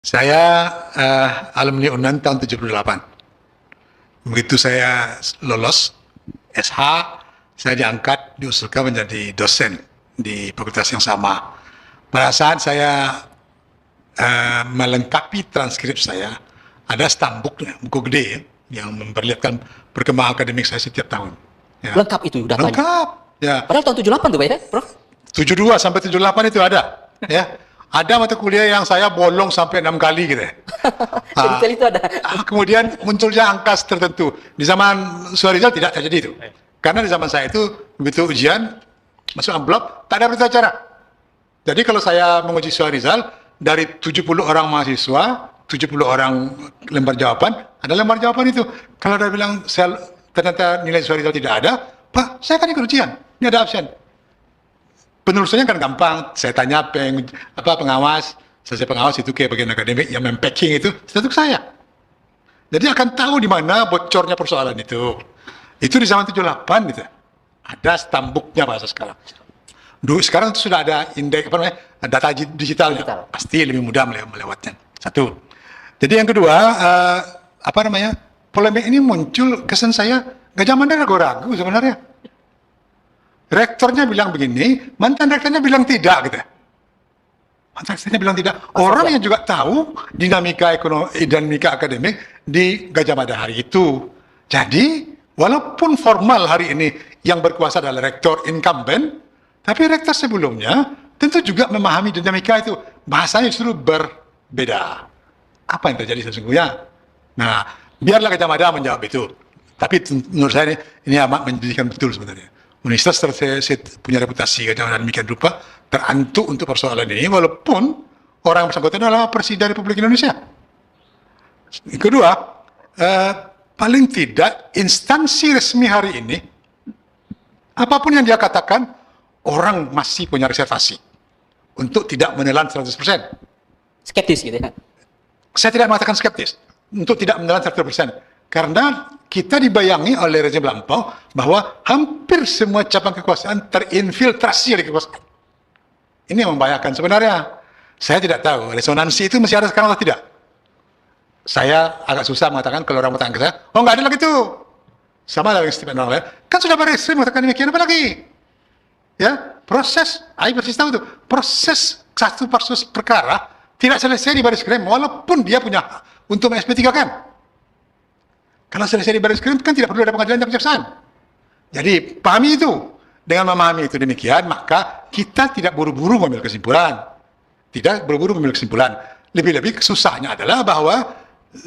Saya alumni UNAN tahun 78. Begitu saya lolos SH, saya diangkat, diusulkan menjadi dosen di fakultas yang sama. Pada saat saya melengkapi transkrip saya, ada stambuk, buku gede yang memperlihatkan perkembangan akademik saya setiap tahun. Ya. Lengkap itu datanya? Lengkap. Ya. Padahal tahun 78 tuh Pak ya, Prof? 72 sampai 78 itu ada. Ya. Ada mata kuliah yang saya bolong sampai 6 kali gitu ya. Detail itu ada. Kemudian munculnya angka tertentu. Di zaman Suharizal tidak terjadi itu. Karena di zaman saya itu, begitu ujian, masuk amplop, tak ada berita acara. Jadi kalau saya menguji Suharizal, dari 70 orang mahasiswa, 70 orang lembar jawaban, ada lembar jawaban itu. Kalau dia bilang, ternyata nilai Suharizal tidak ada, Pak, saya kan ikut ujian, ini ada absen. Penelusurannya kan gampang, saya tanya pengawas, selesai pengawas itu ke bagian akademik yang mempacking itu ke saya. Jadi akan tahu di mana bocornya persoalan itu. Itu di zaman 78 gitu. Ada stambuknya bahasa sekarang. Dulu sekarang itu sudah ada indeks data digitalnya. Pasti lebih mudah melewatnya. Satu. Jadi yang kedua, polemik ini muncul kesan saya Gajah Mada ragu-ragu sebenarnya. Rektornya bilang begini, mantan rektornya bilang tidak gitu. Mantan rektornya bilang tidak. Orang yang juga tahu dinamika ekonomi, dinamika akademik di Gajah Mada hari itu. Jadi, walaupun formal hari ini yang berkuasa adalah rektor incumbent, tapi rektor sebelumnya tentu juga memahami dinamika itu. Bahasanya justru berbeda. Apa yang terjadi sesungguhnya? Nah, biarlah Gajah Mada menjawab itu. Tapi menurut saya ini amat menjadikan betul sebenarnya. Universitas saya punya reputasi dan demikian rupa terantuk untuk persoalan ini, walaupun orang yang bersangkutan adalah Presiden Republik Indonesia. Yang kedua, paling tidak instansi resmi hari ini, apapun yang dia katakan, orang masih punya reservasi untuk tidak menelan 100%. Skeptis gitu ya? Saya tidak mengatakan skeptis untuk tidak menelan 100%. Karena kita dibayangi oleh rezim lampau bahwa hampir semua cabang kekuasaan terinfiltrasi oleh kekuasaan. Ini yang membahayakan sebenarnya. Saya tidak tahu, resonansi itu masih ada sekarang atau tidak. Saya agak susah mengatakan kalau orang bertanya ke saya, oh nggak ada lagi itu. Sama dengan Stephen Noel, kan sudah baris mengatakan demikian, apa lagi? Ya, proses, saya persis tahu itu, proses satu perkara tidak selesai di baris krim, walaupun dia punya hak untuk SP3 kan. Kalau selesai di baris krim kan tidak perlu ada pengadilan dan kejaksaan. Jadi pahami itu. Dengan memahami itu demikian, maka kita tidak buru-buru mengambil kesimpulan. Tidak buru-buru mengambil kesimpulan. Lebih-lebih susahnya adalah bahwa,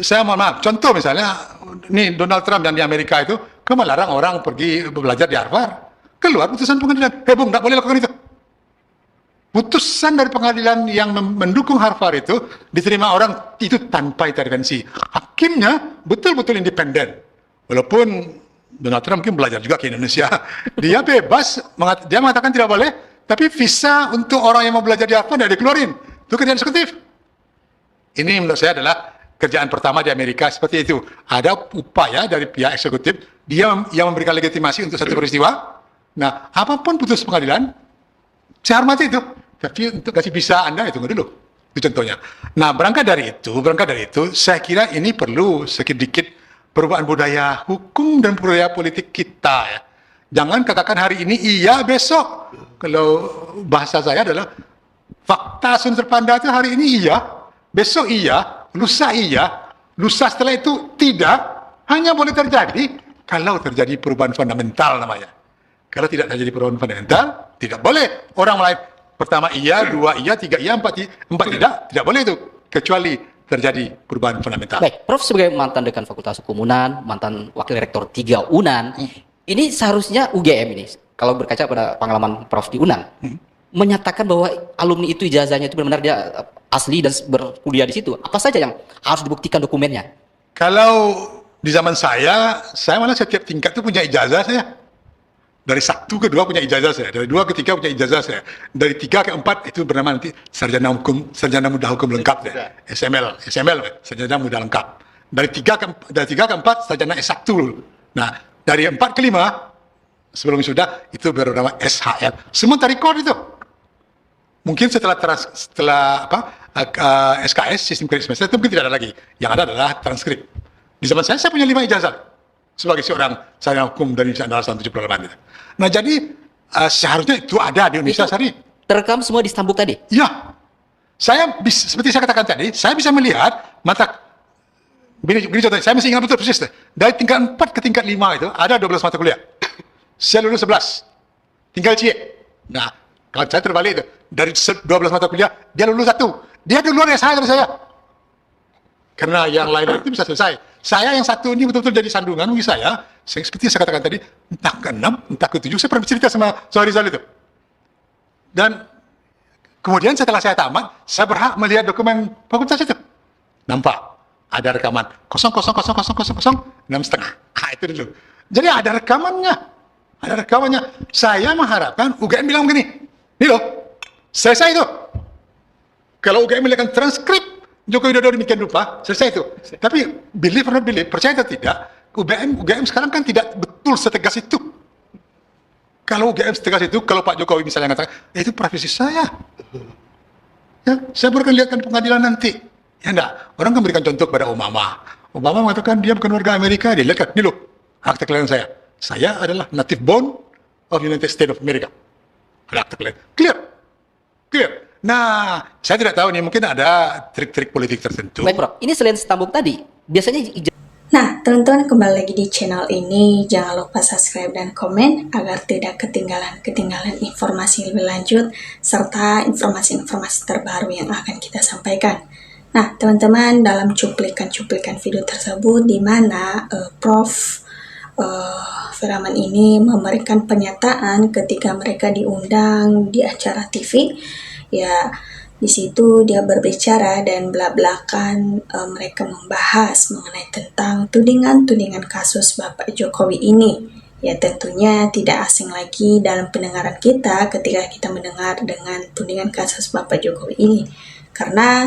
saya mohon maaf, contoh misalnya, nih Donald Trump yang di Amerika itu, melarang orang pergi belajar di Harvard. Keluar putusan pengadilan. Bung, tidak boleh lakukan itu. Putusan dari pengadilan yang mendukung Harvard itu diterima orang itu tanpa intervensi. Hakimnya betul-betul independen. Walaupun Donald Trump mungkin belajar juga ke Indonesia. Dia bebas, dia mengatakan tidak boleh, tapi visa untuk orang yang mau belajar di Harvard tidak dikeluarin. Itu kerjaan eksekutif. Ini menurut saya adalah kerjaan pertama di Amerika seperti itu. Ada upaya dari pihak eksekutif, dia yang memberikan legitimasi untuk satu peristiwa. Nah, apapun putus pengadilan, saya hormati itu, tapi untuk kasih visa Anda itu dulu. Itu contohnya. Nah, berangkat dari itu, saya kira ini perlu sedikit perubahan budaya hukum dan budaya politik kita. Ya. Jangan katakan hari ini iya, besok. Kalau bahasa saya adalah fakta sun terpanda itu hari ini iya, besok iya, lusa setelah itu tidak. Hanya boleh terjadi kalau terjadi perubahan fundamental namanya. Kalau tidak terjadi perubahan fundamental, tidak boleh orang lain. Pertama iya, dua iya, tiga iya, empat tidak boleh itu. Kecuali terjadi perubahan fundamental. Baik, Prof sebagai mantan dekan Fakultas Hukum UNAN, mantan wakil rektor 3 UNAN, ini seharusnya UGM ini, kalau berkaca pada pengalaman Prof di UNAN, menyatakan bahwa alumni itu ijazahnya itu benar-benar dia asli dan berkuliah di situ. Apa saja yang harus dibuktikan dokumennya? Kalau di zaman saya malah setiap tingkat itu punya ijazah saya. Dari 1 ke 2 punya ijazah saya, dari 2 ke 3 punya ijazah saya, dari 3 ke 4 itu bernama nanti sarjana muda hukum lengkap ya. SML, sarjana muda lengkap. Dari 3 ke 4 sarjana S1. Nah, dari 4 ke 5 sebelum sudah itu bernama SHL. Semua terrecord itu. Mungkin setelah SKS, sistem kredit semester, itu mungkin tidak ada lagi. Yang ada adalah transkrip. Di zaman saya punya 5 ijazah sebagai seorang sarjana hukum dari Universitas tahun 78 itu. Nah, jadi seharusnya itu ada di Indonesia Itu hari ini. terekam semua di stambuk tadi. Ya, seperti saya katakan tadi, saya bisa melihat begini contohnya, saya masih ingat betul persis deh. Dari tingkat 4 ke tingkat 5 itu ada 12 mata kuliah. Saya lulus 11, tinggal cie. Nah, kalau saya terbalik itu, dari 12 mata kuliah, dia lulus 1. Dia duluan dari saya. Karena yang lain itu bisa selesai. Saya yang satu ini betul-betul jadi sandungan bagi saya. Seperti yang saya katakan tadi, entah ke-6, entah ke-7, saya pernah cerita sama Rizal itu. Dan kemudian setelah saya tamat, saya berhak melihat dokumen fakultas itu. Nampak, ada rekaman 0,00000,6,5. Itu dulu. Jadi ada rekamannya. Saya mengharapkan UGM bilang begini, ini loh, selesai itu. Kalau UGM melihatkan transkrip Joko Widodo demikian rupa, selesai itu. Tapi believe or not believe, percaya atau tidak, UGM sekarang kan tidak betul setegas itu. Kalau UGM setegas itu, kalau Pak Jokowi misalnya mengatakan, itu profesi saya. Ya, saya baru akan lihatkan pengadilan nanti. Ya enggak, orang kan berikan contoh kepada Obama. Obama mengatakan dia bukan warga Amerika, dia lihatkan, ini loh, akte kelahiran saya. Saya adalah native born of United States of America. Ada akte kelahiran. Clear. Nah, saya tidak tahu nih, mungkin ada trik-trik politik tertentu. Baik, Prof. Ini selain stambuk tadi, biasanya Nah, teman-teman kembali lagi di channel ini. Jangan lupa subscribe dan komen agar tidak ketinggalan informasi lebih lanjut serta informasi-informasi terbaru yang akan kita sampaikan. Nah, teman-teman, dalam cuplikan video tersebut di mana Prof. Firaman ini memberikan pernyataan ketika mereka diundang di acara TV. Ya, di situ dia berbicara dan belak-belakan mereka membahas mengenai tentang tudingan-tudingan kasus Bapak Jokowi ini. Ya, tentunya tidak asing lagi dalam pendengaran kita ketika kita mendengar dengan tudingan kasus Bapak Jokowi ini. Karena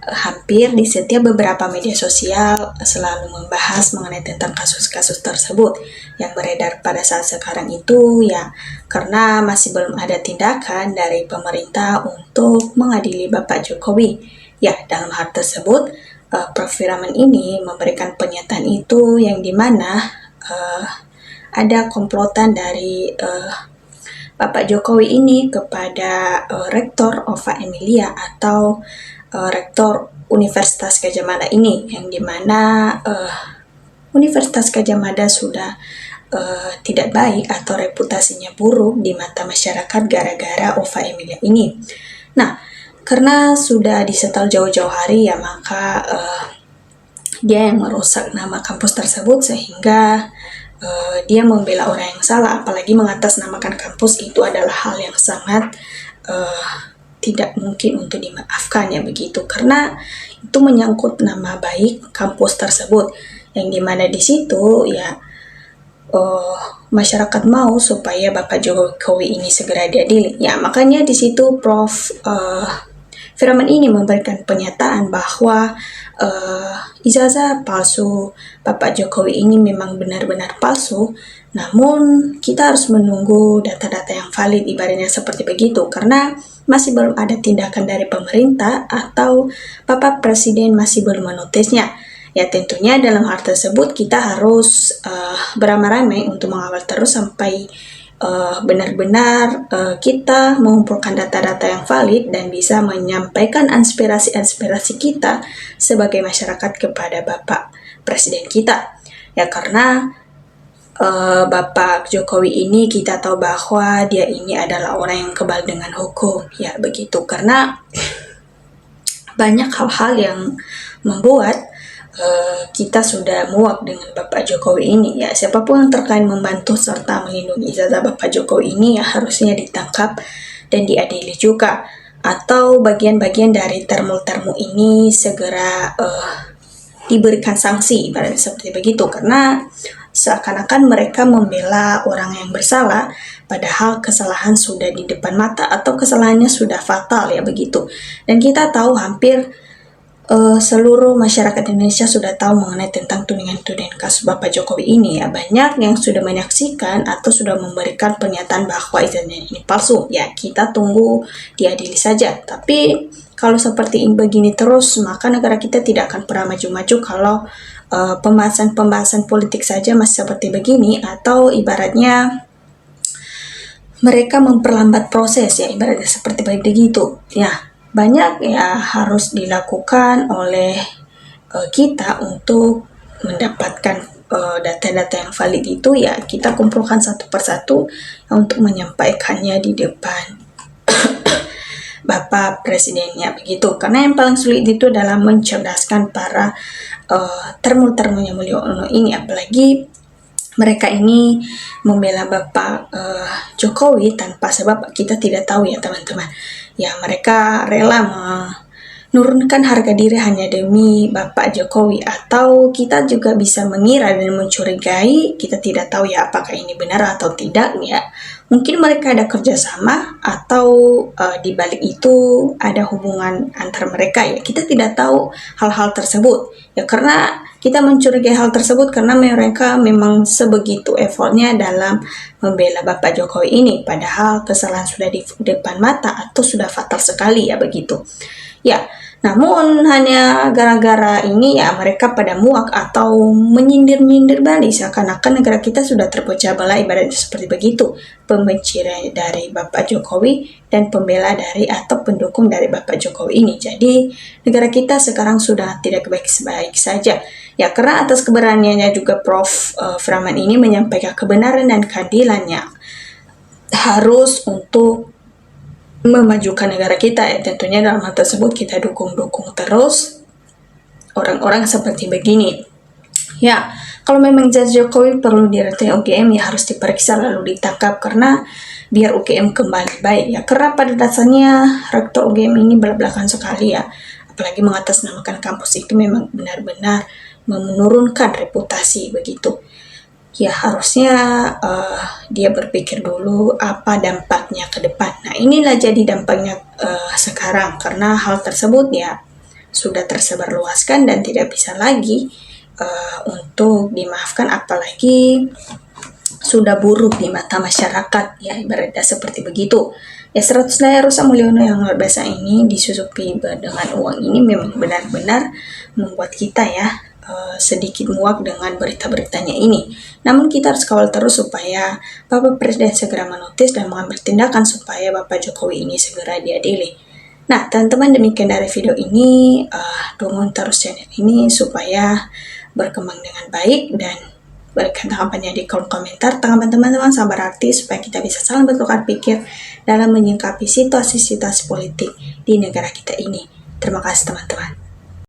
hampir di setiap beberapa media sosial selalu membahas mengenai tentang kasus-kasus tersebut yang beredar pada saat sekarang itu, ya karena masih belum ada tindakan dari pemerintah untuk mengadili Bapak Jokowi. Ya, dalam hal tersebut Prof. Firaman ini memberikan pernyataan itu yang dimana ada komplotan dari Bapak Jokowi ini kepada Rektor Ova Emilia atau Rektor Universitas Gadjah Mada ini, yang dimana Universitas Gadjah Mada sudah tidak baik atau reputasinya buruk di mata masyarakat gara-gara Ova Emilia ini. Nah, karena sudah disetel jauh-jauh hari, ya maka dia yang merusak nama kampus tersebut sehingga dia membela orang yang salah, apalagi mengatasnamakan kampus itu adalah hal yang sangat tidak mungkin untuk dimaafkan, ya begitu, karena itu menyangkut nama baik kampus tersebut, yang dimana di situ ya masyarakat mau supaya Bapak Jokowi ini segera diadili. Ya, makanya di situ Prof. Firaman ini memberikan pernyataan bahwa ijazah palsu Bapak Jokowi ini memang benar-benar palsu, namun kita harus menunggu data-data yang valid, ibaratnya seperti begitu, karena masih belum ada tindakan dari pemerintah atau Bapak Presiden masih belum menotisnya. Ya, tentunya dalam hal tersebut kita harus beramai-ramai untuk mengawal terus sampai benar-benar kita mengumpulkan data-data yang valid dan bisa menyampaikan aspirasi-aspirasi kita sebagai masyarakat kepada Bapak Presiden kita. Ya, karena Bapak Jokowi ini kita tahu bahwa dia ini adalah orang yang kebal dengan hukum. Ya, begitu. Karena banyak hal-hal yang membuat kita sudah muak dengan Bapak Jokowi ini. Ya, siapapun yang terkait membantu serta melindungi ijazah Bapak Jokowi ini ya harusnya ditangkap dan diadili juga, atau bagian-bagian dari termo-termo ini segera diberikan sanksi, ibaratnya seperti begitu, karena seakan-akan mereka membela orang yang bersalah padahal kesalahan sudah di depan mata atau kesalahannya sudah fatal, ya begitu. Dan kita tahu hampir seluruh masyarakat Indonesia sudah tahu mengenai tentang tudingan-tudingan kasus Bapak Jokowi ini ya. Banyak yang sudah menyaksikan atau sudah memberikan pernyataan bahwa ini palsu. Ya, kita tunggu diadili saja. Tapi kalau seperti ini begini terus, maka negara kita tidak akan pernah maju-maju kalau pembahasan-pembahasan politik saja masih seperti begini, atau ibaratnya mereka memperlambat proses ya, ibaratnya seperti begitu. Ya, banyak ya harus dilakukan oleh kita untuk mendapatkan data-data yang valid itu ya, kita kumpulkan satu persatu untuk menyampaikannya di depan Bapak Presidennya begitu. Karena yang paling sulit itu adalah mencerdaskan para termu-termunya Mulyono ini, apalagi mereka ini membela Bapak Jokowi tanpa sebab kita tidak tahu ya teman-teman. Ya, mereka rela menurunkan harga diri hanya demi Bapak Jokowi, atau kita juga bisa mengira dan mencurigai, kita tidak tahu ya apakah ini benar atau tidak ya. Mungkin mereka ada kerjasama atau di balik itu ada hubungan antar mereka ya. Kita tidak tahu hal-hal tersebut ya, karena kita mencurigai hal tersebut karena mereka memang sebegitu effortnya dalam membela Bapak Jokowi ini, padahal kesalahan sudah di depan mata atau sudah fatal sekali ya begitu. Ya, namun hanya gara-gara ini ya mereka pada muak atau menyindir-nyindir balik seakan-akan negara kita sudah terpecah belah, ibaratnya seperti begitu. Pembenci dari Bapak Jokowi dan pembela dari atau pendukung dari Bapak Jokowi ini. Jadi negara kita sekarang sudah tidak baik-baik saja. Ya, karena atas keberaniannya juga Prof. Frahman ini menyampaikan kebenaran dan keadilannya harus untuk memajukan negara kita ya. Tentunya dalam hal tersebut kita dukung terus orang-orang seperti begini. Ya, kalau memang Jokowi perlu direstui UGM ya harus diperiksa lalu ditangkap, karena biar UGM kembali baik ya. Karena pada dasarnya rektor UGM ini belak-belakan sekali ya. Apalagi mengatasnamakan kampus itu memang benar-benar menurunkan reputasi begitu. Ya, harusnya dia berpikir dulu apa dampaknya ke depan. Nah, inilah jadi dampaknya sekarang, karena hal tersebut ya sudah tersebar luaskan dan tidak bisa lagi untuk dimaafkan, apalagi sudah buruk di mata masyarakat ya, ibaratnya seperti begitu. Ya, 100 layar rusak Mulyono yang luar biasa ini disusupi dengan uang ini memang benar-benar membuat kita ya sedikit muak dengan berita-beritanya ini. Namun kita harus kawal terus supaya Bapak Presiden segera menotis dan mengambil tindakan supaya Bapak Jokowi ini segera diadili. Nah, teman-teman, demikian dari video ini. Dukung terus channel ini supaya berkembang dengan baik, dan berikan tanggapannya di kolom komentar. Tanggapan teman-teman sangat berarti supaya kita bisa saling bertukar pikir dalam menyikapi situasi-situasi politik di negara kita ini. Terima kasih teman-teman.